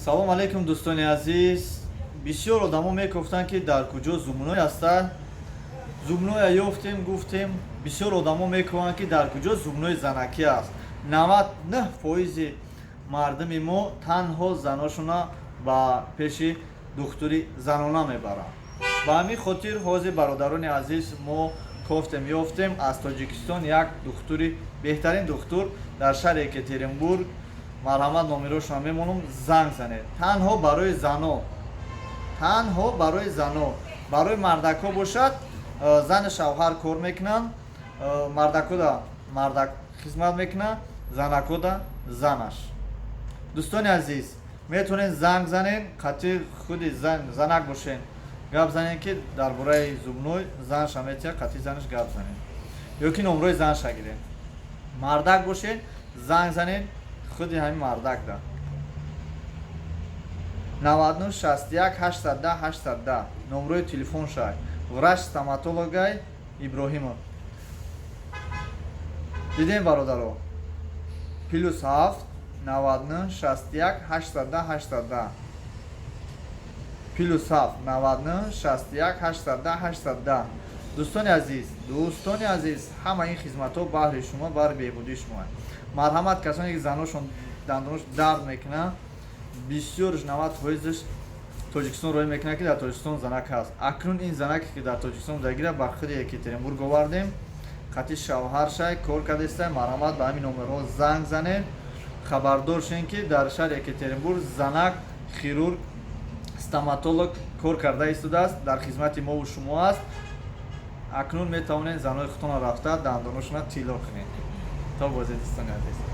салом алейкум дӯстони азиз. Бисёр одамо мегуфтанд ки дар куҷо зубной ҳастад. Зубноя ёфтем, гуфтем. Бисёр одамо мегӯянд ки дар куҷо зубнои занакӣ аст. 99% мардуми мо танҳо заношона ба пеши духтури занона мебаранд. Ба ҳамин хотир ҳозир бародарони азиз мо кофтем ёфтем аз Тоҷикистон як духтури беҳтарин духтур дар шаҳри Екатеринбург. Марҳамат номерошона мемонам, занг занед. Танҳо барои зано, танҳо барои зано, барои мардако бошад, зани шавҳар кор мекунанд, мардакода мардак хизмат мекунад, занакода занаш. дӯстони азиз, метавонед занг занед, қатъи худи занак бошен, гап занед ки дар бораи зубной занша метия, қатъи занаш гап занед, ё ки номрои занша гиред. Мардак бошед, занг занед, худи ҳамин мардакда 99 61 810 810 номрои телефоншай. Врач стоматологай Иброҳимов. Дидем бародаро. +7 99 61 810 810 +7 99 61 810 810. Дӯстони азиз, ҳама ин хизматҳо баҳри шумо, баҳри беҳбудии шумо. Марҳамат, касоне ки заношон дандонош дард мекунад, бисёрш 90% Тоҷикистон роҳӣ мекунад ки дар Тоҷикистон занак ҳаст. Акнун ин занаке ки дар Тоҷикистон дагира ба худи Екатеринбург овардем. қатъи шавҳаршай кор кардестай. Марҳамат, ба ҳамин номерҳо занг занед. Хабардор шен ки дар шаҳри Екатеринбург занак, хирург, стоматолог кор карда истодааст, дар хизмати мову шумо аст. Акнун метавонед занои худтонро рафта дандоношона тилло кунед. То бозе дӯстони азиз.